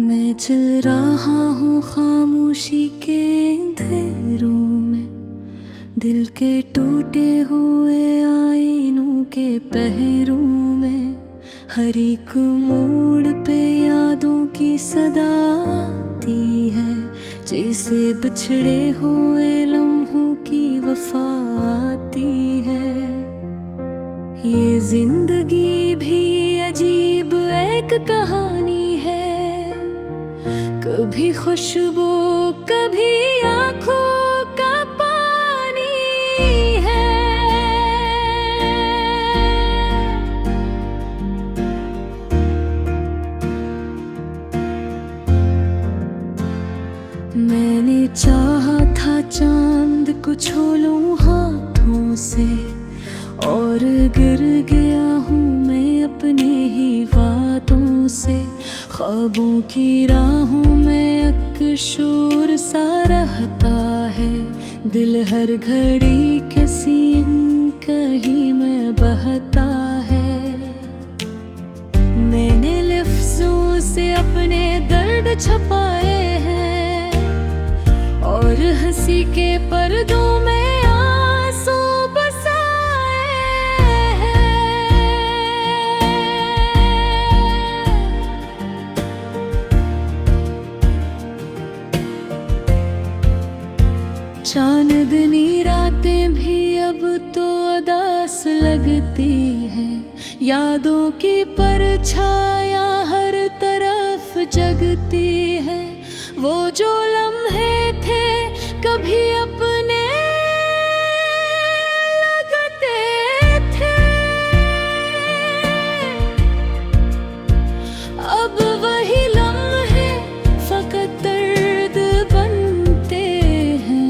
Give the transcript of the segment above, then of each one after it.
मैं चल रहा हूँ खामोशी के अंधेरों में, दिल के टूटे हुए आईनों के पहरों में। हर एक मोड़ पे यादों की सदा आती है, जैसे बिछड़े हुए लम्हों की वफा आती है। ये जिंदगी भी अजीब एक कहानी है, कभी खुशबू कभी आँखों का पानी है। मैंने चाहा था चांद को छू लूं हाथों से, और गिर गया हूँ मैं अपने ही वादों से। ख्वाबों की राहों में अक्शोर सा रहता है, दिल हर घड़ी किसी कहीं में बहता है। मैंने लफ्जों से अपने दर्द छुपाए हैं, और हंसी के पर्दों में चांदनी रातें भी अब तो उदास लगती हैं, यादों की परछाया हर तरफ जगती है। वो जो लम्हे थे कभी अपने लगते थे, अब वही लम्हे फकत दर्द बनते हैं।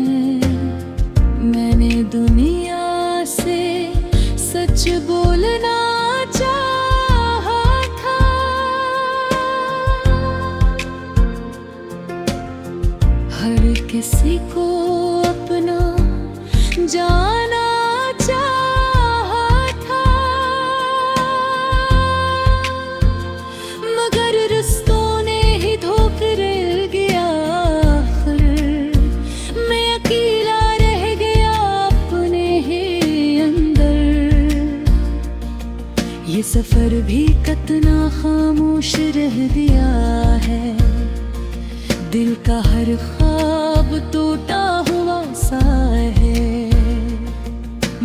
मैंने दुनिया से सच बोलना चाहा था, हर किसी को अपना जाना चाहा था। मगर रिश्तों ने ही धोखा गया, मैं अकेला रह गया अपने ही अंदर। ये सफर भी कितना खामोश रह गया है, दिल का हर ख्वाब टूटा हुआ सा है।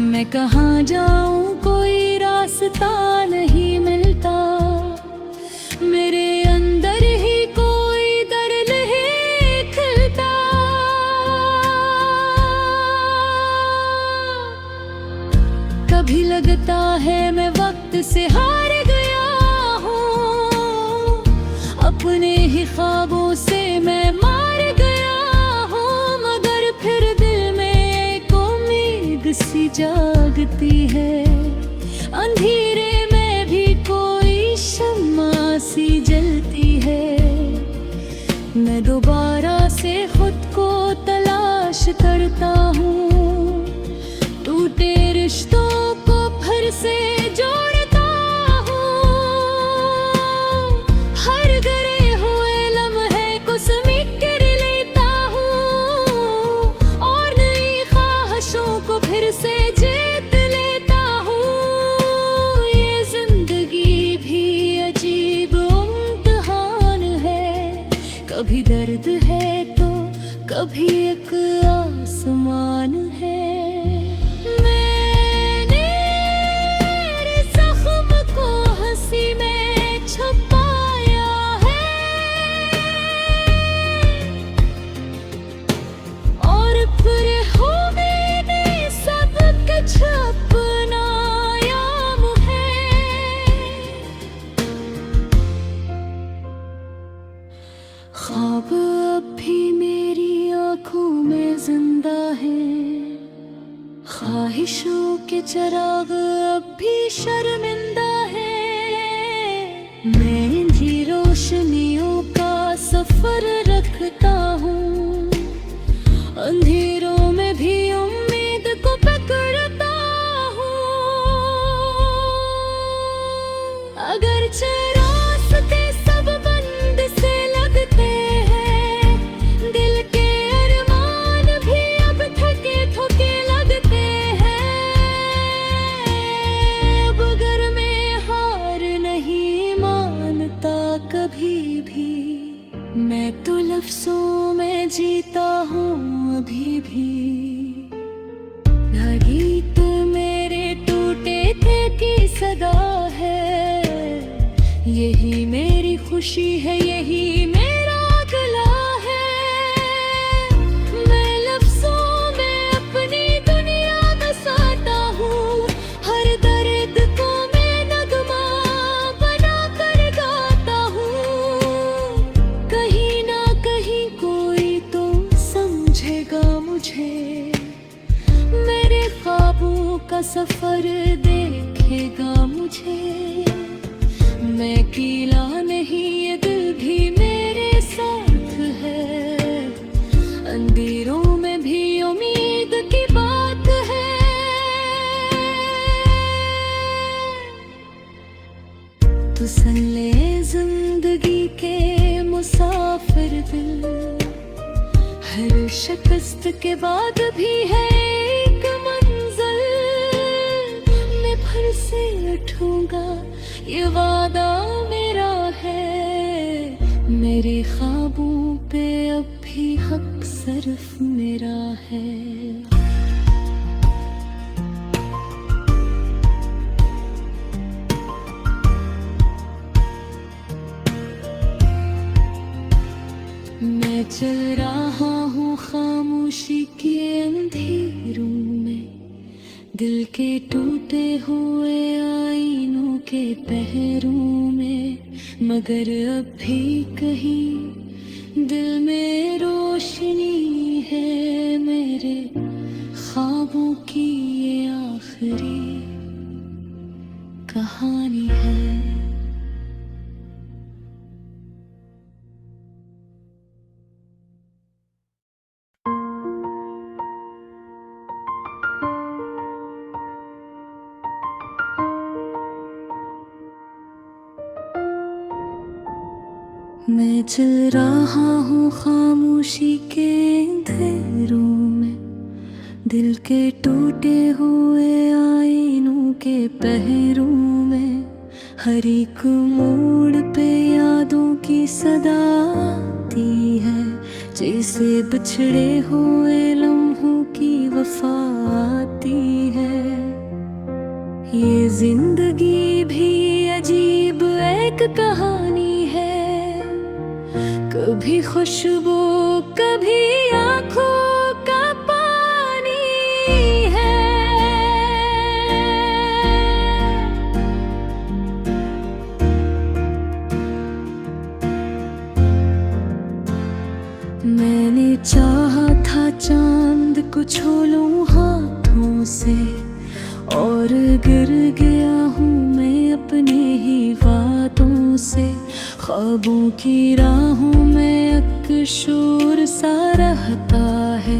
मैं कहाँ जाऊँ कोई रास्ता नहीं मिलता, मेरे अंदर ही कोई दर्द है खिलता। कभी लगता है मैं वक्त से हार गया हूँ, अपने ही ख्वाबों से मैं मार गया हूँ। मगर फिर दिल में एक उम्मीद सी जागती है, अंधेरे में भी कोई शम्मा सी जलती है। मैं दोबारा से खुद को तलाश करता हूँ, टूटे रिश्तों को फिर से जोड़ता हूँ। हर गिरे हुए लम्हे को समेट कर लेता हूँ, और नई ख्वाहिशों को फिर से जीत लेता हूँ। ये जिंदगी भी अजीब इम्तिहान है, कभी दर्द है तो कभी एक आसमान है। ख्वाब अब भी मेरी आँखों में जिंदा है, ख्वाहिशों के चिराग अब भी शर्मिंदा है। मैं इन्हीं रोशनियों का सफर रखता हूँ, अंधेरों में भी उम्मीद को पकड़ता हूँ। अगर रास्ते सब बंद से लगते खुशी है यही मेरा गला है। मैं लफ्जों में अपनी दुनिया बसाता हूँ, हर दर्द को मैं नगमा बना कर गाता हूँ। कहीं ना कहीं कोई तो समझेगा मुझे, मेरे ख्वाबों का सफर देखेगा मुझे। मैं अकेला नहीं, ये दिल भी मेरे साथ है। अंधेरों में भी उम्मीद की बात है। तू सुन ले जिंदगी के मुसाफिर दिल, हर शिकस्त के बाद भी है एक मंजिल। मैं फिर से उठूंगा, ये वादा मेरा है। मेरे ख्वाबों पे अब भी हक सिर्फ मेरा है। मैं चल रहा हूँ खामोशी के अंधेरों में, दिल के टूटे हुए आईनों के पहरों में। मगर अब भी कहीं दिल में रोशनी है, मेरे ख्वाबों की ये आखिरी कहानी है। मैं चल रहा हूँ खामोशी के अंधेरों में, दिल के टूटे हुए आईनों के पहरों में। हर एक मोड़ पे यादों की सदा आती है, जैसे बिछड़े हुए लम्हों की वफा आती है। ये जिंदगी भी अजीब एक कहानी है, कभी खुशबू कभी आंखों का पानी है। मैंने चाहा था चांद को छू लूं हाथों से, और गिर गया हूँ मैं अपने ही वादों से। ख्वाबों की राहों में अक्शोर सा रहता है,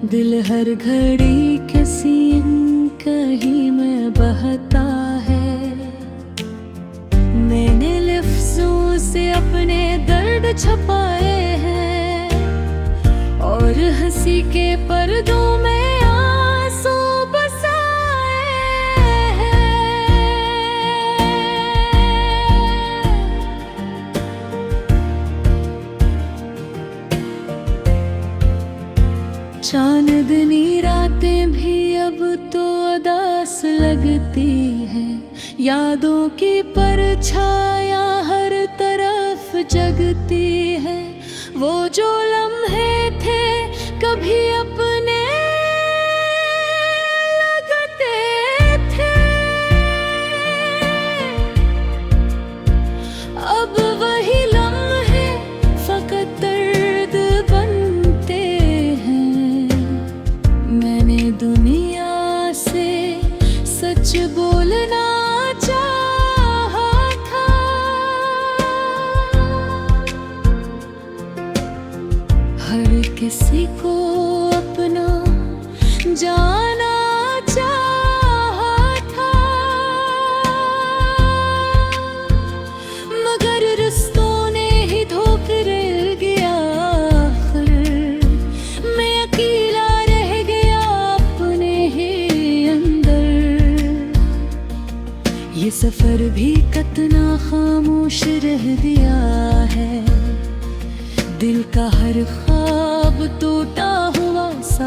दिल हर घड़ी किसी कहीं में बहता है। मैंने लफ्जों से अपने दर्द छुपाए हैं, और हंसी के पर्दों में आंसू बसाए हैं। चांदनी रातें भी अब तो उदास लगती हैं, यादों की परछाया हर तरफ जगती है। वो जो लम्हे थे कभी अपने लगते थे, अब वही लम्हे फकत दर्द बनते हैं। मैंने दुनिया से सच बोलना चाहा था, हर किसी को अपना जाना चाहा था। मगर रिश्तों ने ही धोकर गया आखिर, मैं अकेला रह गया अपने ही अंदर। ये सफर भी कितना खामोश रह दिया है, दिल का हर ख्वाब टूटा हुआ सा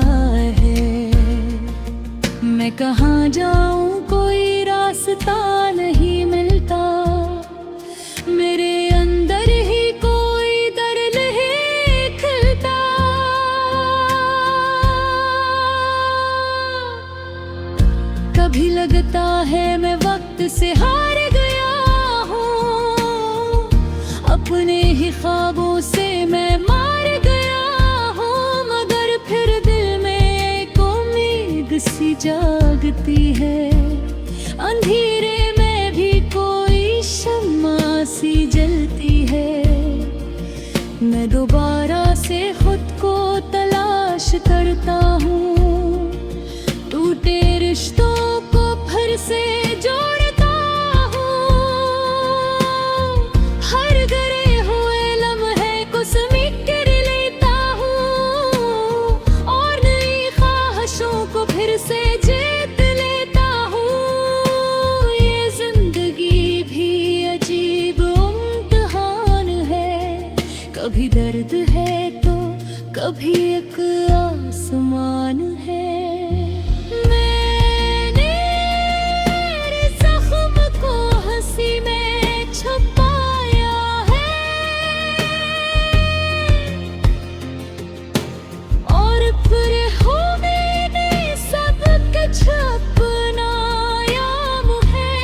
है। मैं कहाँ जाऊँ कोई रास्ता नहीं मिलता, मेरे अंदर कभी लगता है मैं वक्त से हार गया हूँ, अपने ही ख्वाबों से मैं मार गया हूँ। मगर फिर दिल में एक उम्मीद सी जागती है, अंधेरे में भी कोई शम्मा सी जलती है। मैं दोबारा से खुद को तलाश करता हूँ, टूटे रिश्तों को फिर से जोड़ता हूँ। हर गरे हुए लम्हे को समेट कर लेता हूँ, और नई ख्वाहिशों को फिर से जीत लेता हूँ। ये जिंदगी भी अजीब इम्तिहान है, कभी दर्द है तो कभी एक आसमान है। मैंने जख्म को हंसी में छुपाया है, और फिर हो मैंने सब कुछ अपनाया है।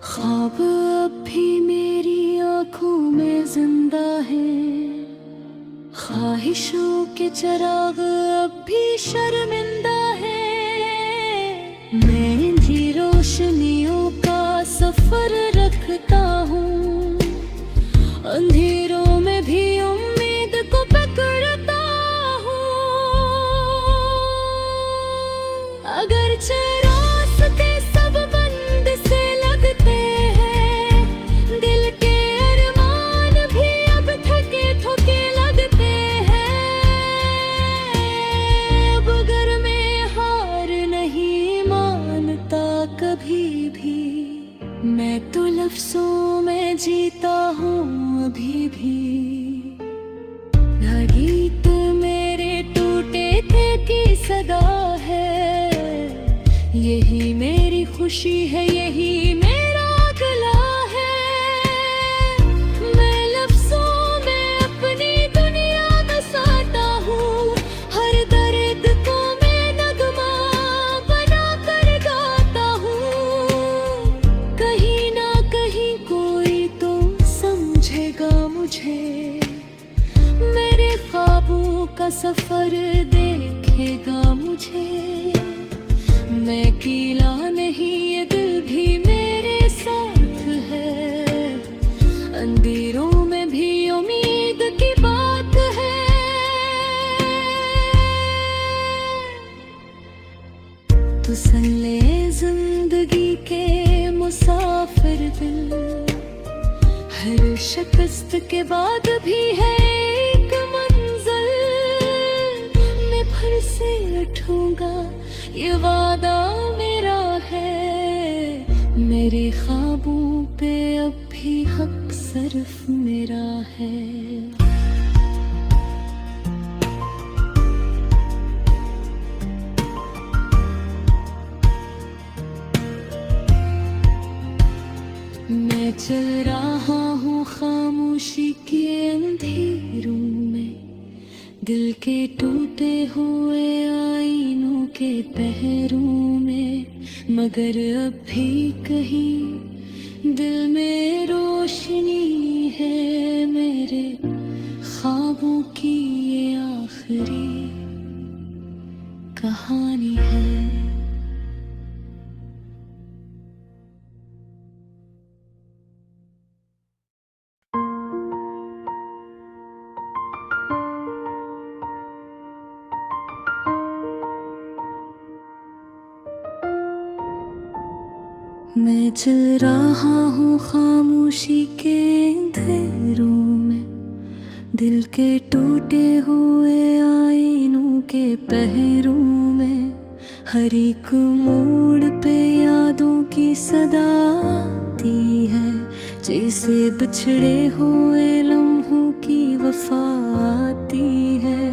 ख्वाब अब भी मेरी आँखों में जिंदा है, ख्वाहिशों के चिराग अब भी शर्मिंदा है। मैं इन्हीं रोशनियों का सफर रखता हूँ, अंधेरों में भी उम्मीद को पकड़ता हूँ। अगरचे रास्ते सब बंद से लगते हैं, दिल के अरमान भी अब थके थके लगते हैं। अब अगर मैं हार नहीं मानता कभी भी, मैं तो लफ्ज़ों में जीता हूँ अभी भी। गीत मेरे टूटे थे की सदा है, यही मेरी खुशी है, यही मेरा गला है। मैं लफ्ज़ों में अपनी दुनिया बसाता हूँ, हर दर्द को मैं नगमा बना कर गाता हूँ। कहीं ना कहीं कोई तो समझेगा मुझे, मेरे ख्वाबों का सफर देखेगा मुझे। मैं अकेला नहीं, ये दिल भी मेरे साथ है, अंधेरों में भी उम्मीद की बात है। तो सुन ले जिंदगी के मुसाफिर दिल, हर शिकस्त के बाद भी है एक मंजिल। मैं फिर से उठूंगा, ये वादा मेरा है, मेरे ख्वाबों पे अब भी हक सिर्फ मेरा है। मैं चल रहा हूँ खामोशी के अंधेरों में, दिल के टूटे हुए आईनों के पहरों में। मगर अब भी कहीं दिल में रोशनी है, मेरे ख्वाबों की ये आखिरी कहानी है। मैं चल रहा हूँ खामोशी के अंधेरों में, दिल के टूटे हुए आईनों के पहरों में। हर एक मोड़ पे यादों की सदा आती है, जैसे बिछड़े हुए लम्हों की वफा आती है।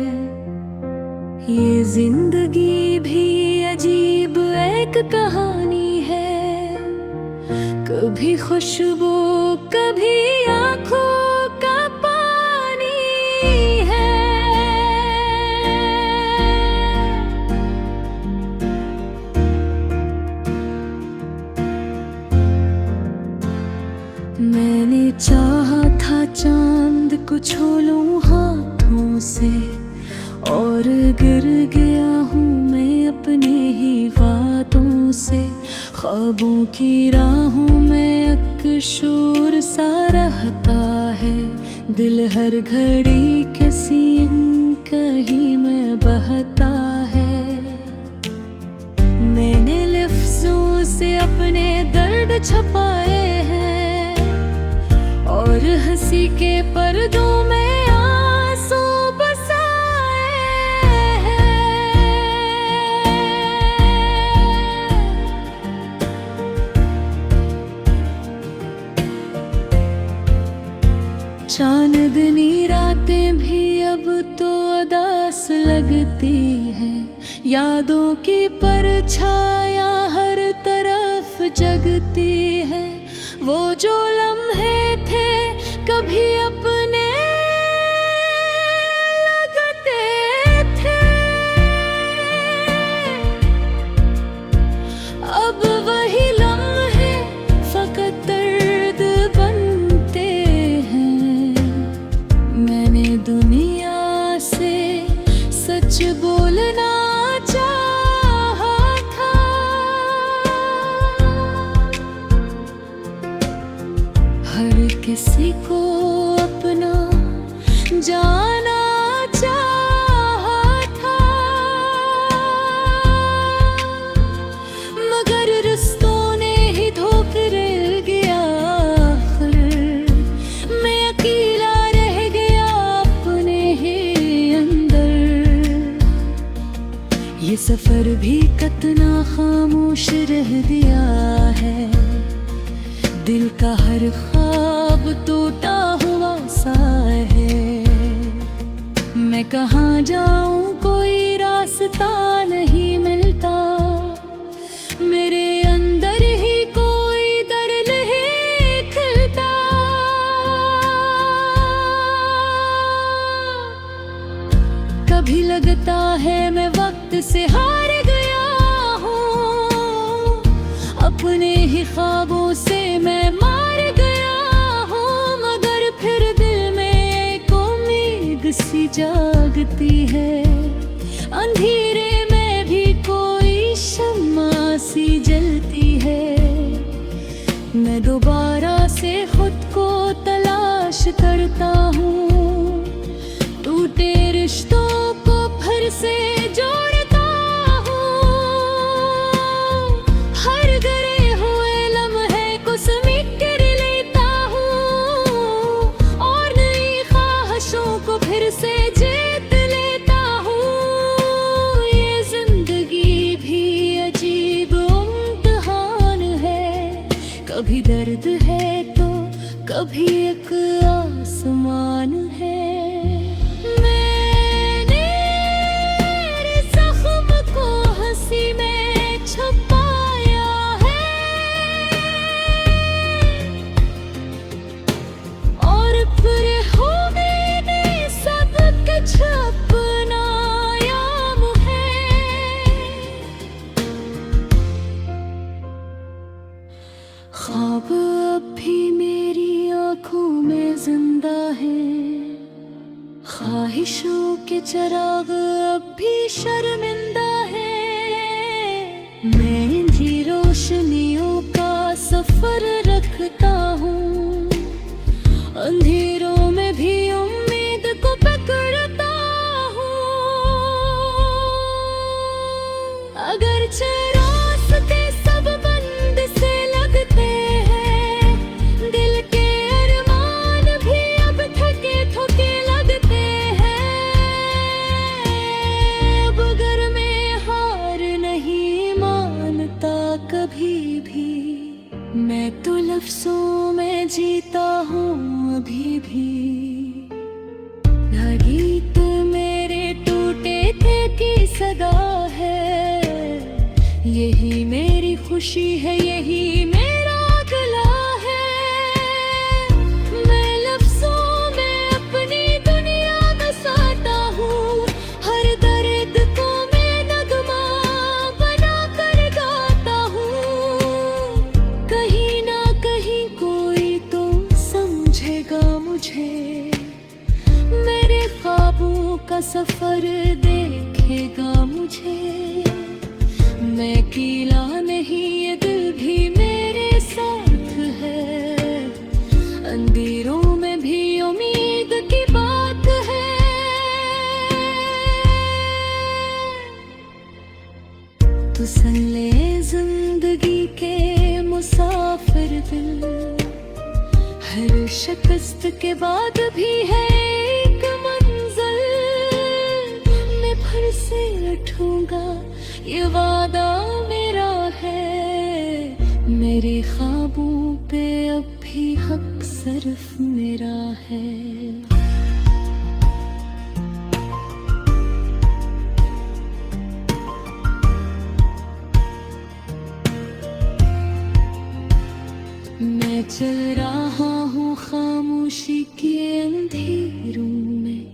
ये जिंदगी भी अजीब एक कहानी है, कभी खुशबू कभी आँखों का पानी है। से, और गिर गया हूँ मैं अपने ही वादों से। ख्वाबों की राहों में अक्शोर सा रहता है, दिल हर घड़ी किसी कहीं में बहता है। मैंने लफ्जों से अपने दर्द छुपाए हैं, और हंसी के पर्दों में आंसू बसाए हैं। चांदनी रातें भी अब तो उदास लगती है, यादों की परछाया हर तरफ जगती है। वो जो लम्हे थे कभी अपने लगते थे, अब वही लम्हे फकत दर्द बनते हैं। मैंने दुनिया से सच बोलना चाहा था, हर किसी को अपना जाना चाहा था। मगर रिश्तों ने ही धोखा गया, आखिर मैं अकेला रह गया अपने ही अंदर। ये सफर भी कितना खामोश रह दिया है, दिल का हर ख्वाब टूटा हुआ सा है। मैं कहाँ जाऊँ कोई रास्ता नहीं मिलता, मेरे अंदर ही कोई दर्द नहीं खिलता। कभी लगता है मैं वक्त से हार गया हूँ, अपने ही ख्वाबों से मैं मार गया हूँ। मगर फिर दिल में एक उम्मीद सी जागती है, अंधेरे में भी कोई शम्मा सी जलती है। मैं दोबारा से खुद को तलाश करता हूँ, टूटे रिश्तों को फिर से जोड़ता हूँ। हर गरे हुए लम्हे को समेट कर लेता हूँ, और नई ख्वाहिशों को फिर से जीत लेता हूँ। ये जिंदगी भी अजीब इम्तिहान है, कभी दर्द है तो कभी एक आसमान है। ख्वाब अब भी मेरी आँखों में जिंदा है, ख्वाहिशों के चिराग अब भी शर्मिंदा है। मैं इन्हीं रोशनियों का सफर रखता हूँ, अंधेरों में भी उम्मीद को पकड़ता हूँ। अगर रास्ते सब बंद से लगते हैं, दिल के अरमान भी अब थके थके लगते हैं। अब अगर मैं हार नहीं मानता कभी भी, मैं तो लफ्जों में जीता हूँ अभी भी। गीत मेरे टूटे थे की सदा है, यही मेरी खुशी है, यही मेरा गला है। मैं लफ्जों में अपनी दुनिया बसाता हूँ, हर दर्द को मैं नगमा बना कर गाता हूँ। कहीं ना कहीं कोई तो समझेगा मुझे, मेरे ख्वाबों का सफर देखेगा मुझे। मैं अकेला नहीं, ये दिल भी मेरे साथ है। अंधेरों में भी उम्मीद की बात है। तू सुन ले जिंदगी के मुसाफिर दिल, हर शिकस्त के बाद भी है एक मंजिल। मैं फिर से उठूंगा, ये वादा मेरा है। मेरे ख्वाबों पे अब भी हक सिर्फ मेरा है। मैं चल रहा हूँ खामोशी के अंधेरों में,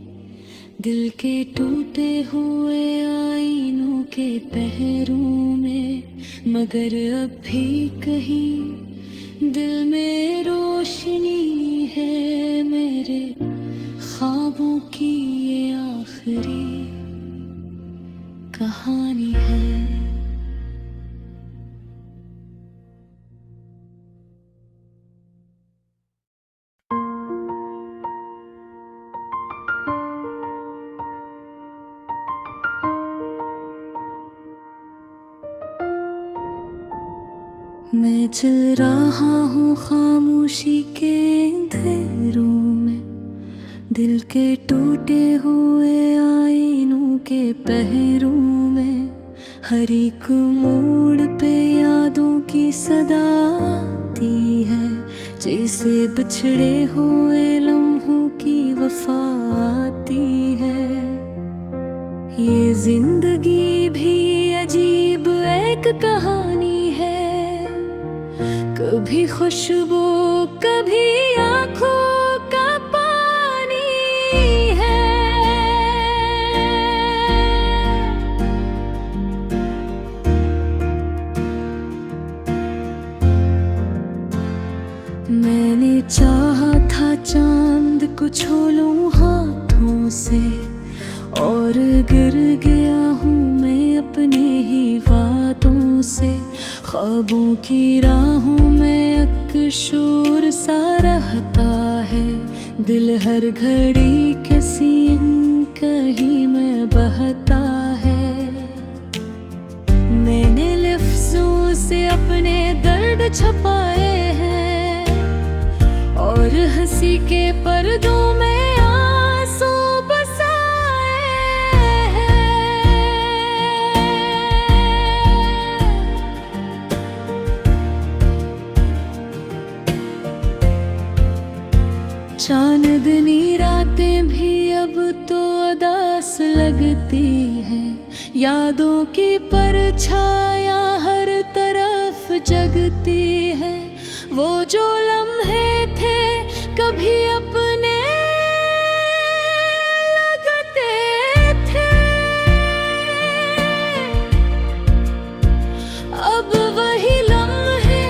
दिल के टूटे हुए आईनों के पहरों में। मगर अब भी कहीं दिल में रोशनी है। मेरे ख्वाबों की ये आखिरी कहानी है। मैं चल रहा हूँ खामोशी के अंधेरों में, दिल के टूटे हुए आईनों के पहरों में। हर एक मोड़ पे यादों की सदा आती है, जैसे बिछड़े हुए लम्हों की वफा आती है। ये जिंदगी भी अजीब एक कहानी है, कभी खुशबू कभी आँखों का पानी है। मैंने चाहा था चांद को छू लूं हाथों से, और गिर गया हूँ मैं अपने ही वादों से। ख्वाबों की राहों में अक्शोर सा रहता है, दिल हर घड़ी किसी कहीं में बहता है। मैंने लफ्जों से अपने दर्द छुपाए हैं, और हंसी के पर्दों में आंसू बसाए हैं। चांदनी रातें भी अब तो उदास लगती हैं, यादों की परछाया हर तरफ जगती है। वो जो लम्हे थे कभी अपने लगते थे, अब वही लम्हे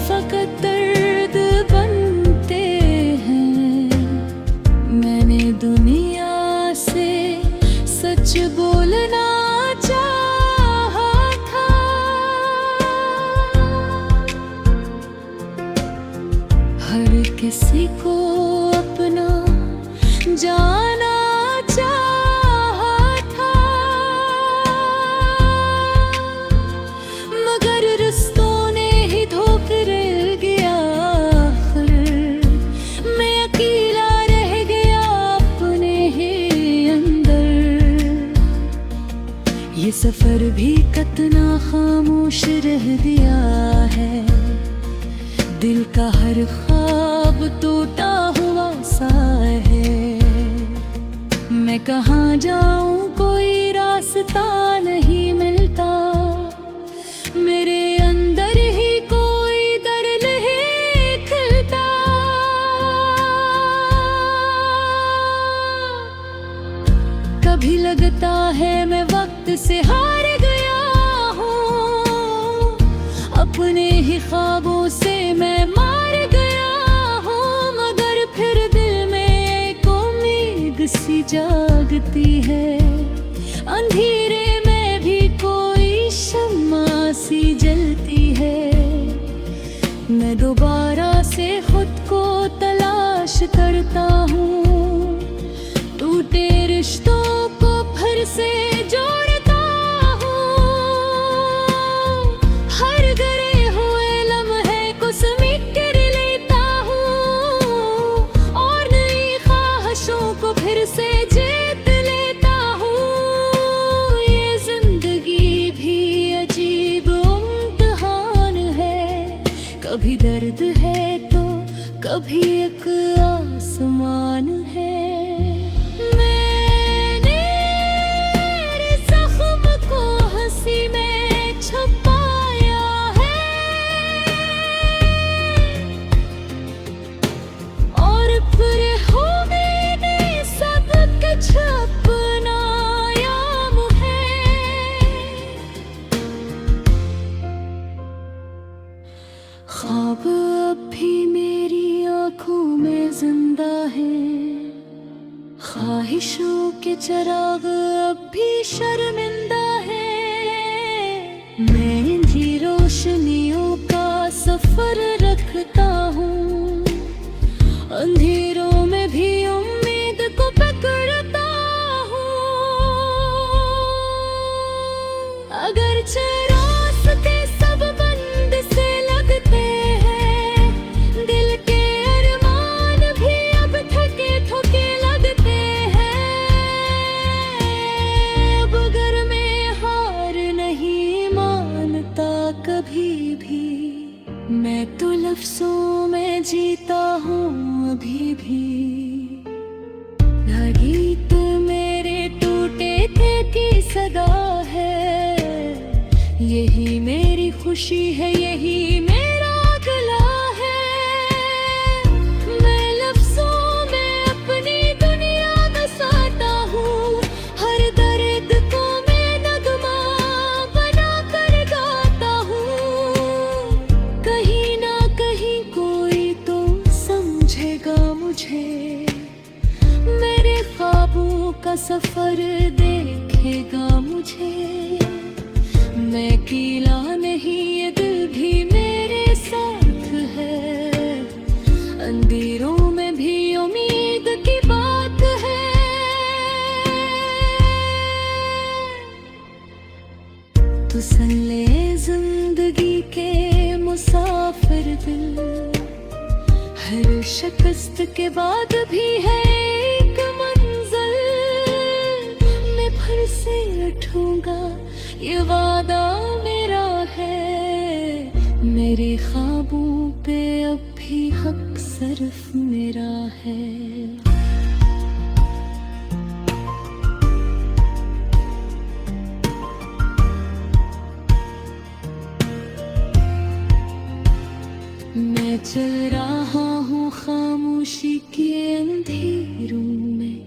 फकत दर्द बनते हैं। मैंने दुनिया से सच बोलना चाहा था, हर किसी को अपना जाना चाहा था। मगर रिश्तों ने ही धोकर गया, आखिर मैं अकेला रह गया अपने ही अंदर। ये सफर भी कितना खामोश रह दिया है, दिल का हर ख्वाब टूटा हुआ सा है। मैं कहाँ जाऊँ कोई रास्ता नहीं मिलता, मेरे अंदर ही कोई दर्द नहीं खिलता। कभी लगता है मैं वक्त से हार गया हूँ, अपने ही ख्वाबों से मैं मार गया हूँ। मगर फिर दिल में एक उम्मीद सी सी जागती है, अंधेरे में भी कोई शम्मा सी जलती है। मैं दोबारा से खुद को तलाश करता हूँ, टूटे रिश्तों को फिर से जोड़ता हूँ। हर गरे हुए लम्हे को समेट कर लेता हूँ, और नई ख्वाहिशों को फिर से जीत लेता हूँ। ये जिंदगी भी अजीब इम्तिहान है, कभी दर्द है तो कभी एक आसमान है। मैंने जख्म को हंसी में छुपाया है, और फिर हो मैंने सब कुछ अपनाया है। ख्वाब अब भी मेरी आँखों में जिंदा है, ख्वाहिशों के चिराग अब भी शर्मिंदा है। मैं इन्हीं रोशनियों का सफर रखता हूँ, अंधेरों में भी उम्मीद को पकड़ता हूँ। अगर रास्ते सब बंद से लगते हैं, दिल के अरमान भी अब थके थके लगते हैं। अब अगर मैं हार नहीं मानता कभी भी, मैं तो लफ्जों में जीता हूँ अभी भी। गीत मेरे टूटे थे की सदा है, यही मेरी खुशी है, यही मेरा गला है। मैं लफ्जों में अपनी दुनिया बसाता हूँ, हर दर्द को मैं नगमा बना कर गाता हूँ। कहीं ना कहीं कोई तो समझेगा मुझे, मेरे ख्वाबों का सफर देखेगा मुझे। मैं अकेला नहीं, ये दिल भी मेरे साथ है, अंधेरों में भी उम्मीद की बात है। तू सुन ले जिंदगी के मुसाफिर दिल, हर शिकस्त के बाद भी है एक मंजिल। मैं फिर से उठूंगा, ये वादा मेरा है, मेरे ख्वाबों पे अब भी हक सिर्फ मेरा है। मैं चल रहा हूँ खामोशी के अंधेरों में,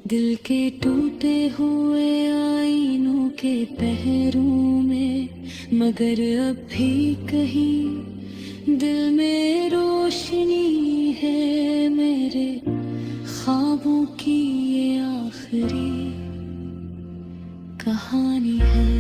दिल के टूटे हुए आईनों के पहरों में। मगर अब भी कहीं दिल में रोशनी है, मेरे ख्वाबों की ये आखिरी कहानी है।